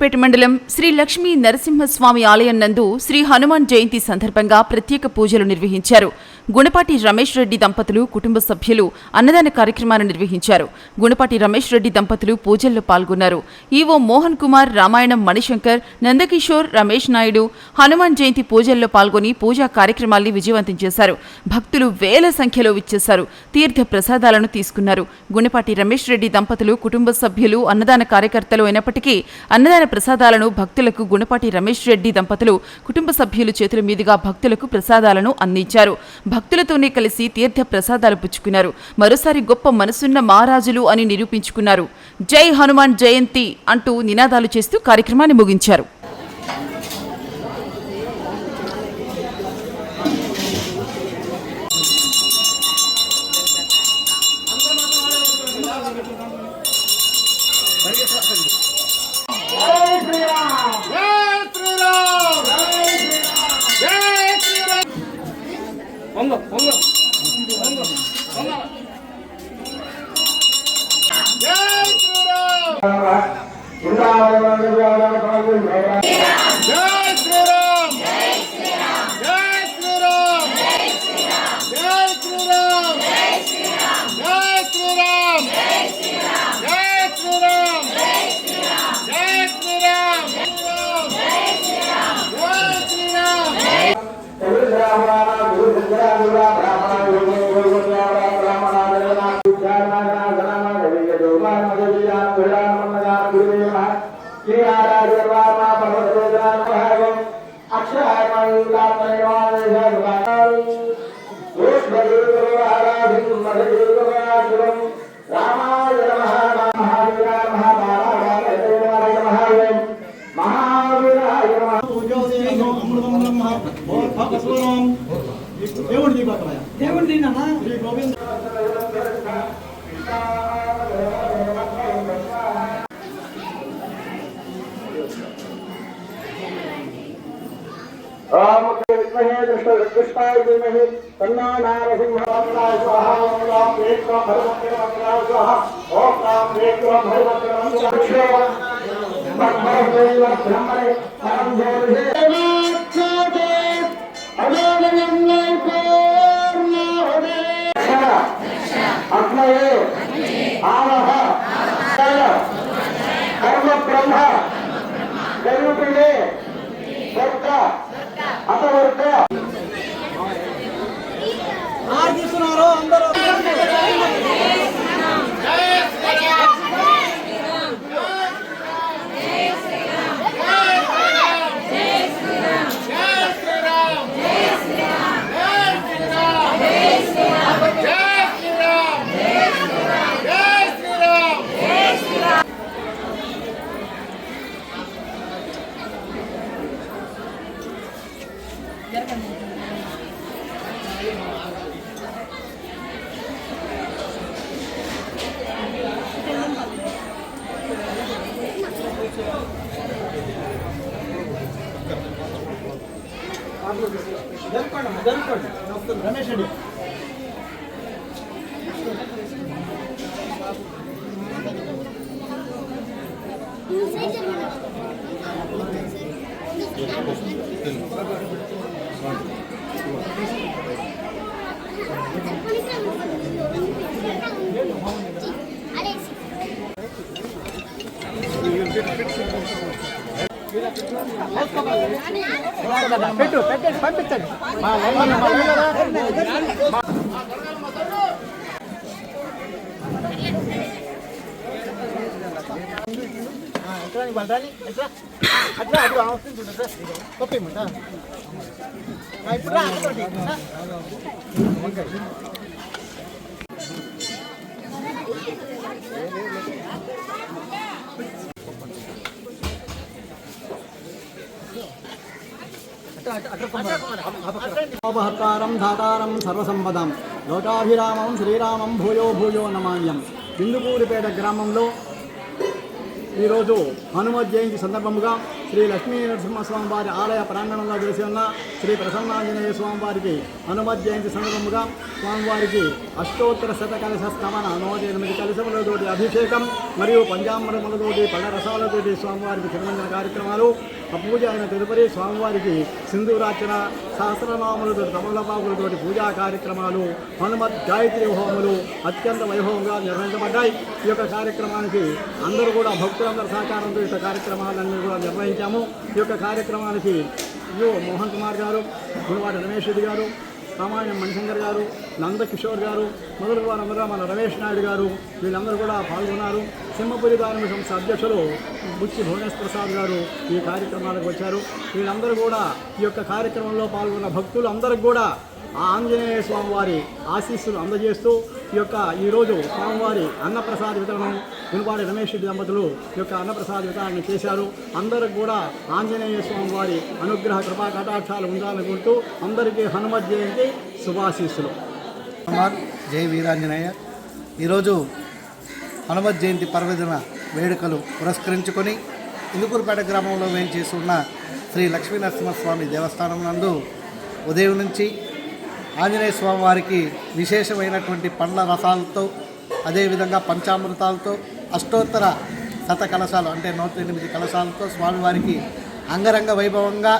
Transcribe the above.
ఇందుకూరుపేట మండలం శ్రీ లక్ష్మీ నరసింహస్వామి ఆలయం నందు శ్రీ హనుమాన్ జయంతి సందర్భంగా ప్రత్యేక పూజలు నిర్వహించారు. గుణపాటి రమేష్ రెడ్డి దంపతులు కుటుంబ సభ్యులు అన్నదాన కార్యక్రమాన్ని నిర్వహించారు. గుణపాటి రమేష్ రెడ్డి దంపతులు పూజల్లో పాల్గొన్నారు. ఈవో మోహన్ కుమార్, రామాయణం మణిశంకర్, నందకిషోర్, రమేష్ నాయుడు హనుమాన్ జయంతి పూజల్లో పాల్గొని పూజా కార్యక్రమాల్ని విజయవంతం చేశారు. భక్తులు వేల సంఖ్యలో విచ్చేశారు. తీర్థ ప్రసాదాలను తీసుకున్నారు. గుణపాటి రమేష్ రెడ్డి దంపతులు కుటుంబ సభ్యులు అన్నదాన కార్యకర్తలు అయినప్పటికీ అన్నదాన ప్రసాదాలను భక్తులకు గుణపాటి రమేష్ రెడ్డి దంపతులు కుటుంబ సభ్యులు చేతుల మీదుగా భక్తులకు ప్రసాదాలను అందించారు. భక్తులతోనే కలిసి తీర్థ ప్రసాదాలు పుచ్చుకున్నారు. మరోసారి గొప్ప మనసున్న మహారాజులు అని నిరూపించుకున్నారు. జై హనుమాన్ జయంతి అంటూ నినాదాలు చేస్తూ కార్యక్రమాన్ని ముగించారు. రమేష్ రెడ్డి పెట్టండి పంపించండి. అపహర్తారం ధాతారం సర్వసంపదం లోకాభిరామం శ్రీరామం భూయో భూయో నమామ్యం. ఇందుకూరుపేట గ్రామంలో ఈరోజు హనుమత్ జయంతి సందర్భముగా శ్రీ లక్ష్మీ నరసింహస్వామి వారి ఆలయ ప్రాంగణంలో వెలిసి ఉన్న శ్రీ ప్రసన్నాంజనేయ స్వామి వారికి హనుమత్ జయంతి సందర్భముగా స్వామివారికి అష్టోత్తర శతకలశ స్థమన 108 కలశములతోటి అభిషేకం మరియు పంచామృతములతోటి పళ్ళ రసాలతోటి స్వామివారికి తిరుమంజన కార్యక్రమాలు. ఆ పూజ అయిన తదుపరి స్వామివారికి సింధూరార్చన, సహస్రనామములతో తమలపాకులతోటి పూజా కార్యక్రమాలు, హనుమత్ గాయత్రి హోములు అత్యంత వైభవంగా నిర్వహించబడ్డాయి. ఈ యొక్క కార్యక్రమానికి అందరూ కూడా భక్తులందరి సహకారంతో ఈ కార్యక్రమాలన్నీ కూడా నిర్వహించాము. ఈ యొక్క కార్యక్రమానికి మోహన్ కుమార్ గారు, గుణవాడ రమేష్ రెడ్డి గారు, రామాయణం మణిశంకర్ గారు, నందకిషోర్ గారు మొదలు వారందరూ మన రమేష్ నాయుడు గారు వీళ్ళందరూ కూడా పాల్గొన్నారు. సింహపురి ధార్మిక సంస్థ అధ్యక్షులు బుచ్చి భువనేశ్వర ప్రసాద్ గారు ఈ కార్యక్రమాలకు వచ్చారు. వీళ్ళందరూ కూడా ఈ యొక్క కార్యక్రమంలో పాల్గొన్న భక్తులు అందరికి కూడా ఆ ఆంజనేయ స్వామివారి ఆశీస్సులు అందజేస్తూ ఈరోజు స్వామివారి అన్నప్రసాద వితరణం గుణపాటి రమేష్ రెడ్డి దంపతులు ఈ యొక్క అన్నప్రసాద వితరణ చేశారు. అందరికి కూడా ఆంజనేయ స్వామివారి అనుగ్రహ కృపా కటాక్షాలు ఉండాలనుకుంటూ అందరికీ హనుమత్ జయంతి శుభాశీస్సులు. జై వీరాంజనేయ. ఈరోజు హనుమత్ జయంతి పర్వదిన వేడుకలు పురస్కరించుకొని ఇందుకూరుపేట గ్రామంలో వేయించేసి ఉన్న శ్రీ లక్ష్మీ నరసింహస్వామి దేవస్థానం నందు ఉదయం నుంచి ఆంజనేయ స్వామి వారికి విశేషమైనటువంటి పండ్ల రసాలతో అదేవిధంగా పంచామృతాలతో అష్టోత్తర శత కలశాలు అంటే 108 కలశాలతో స్వామివారికి అంగరంగ వైభవంగా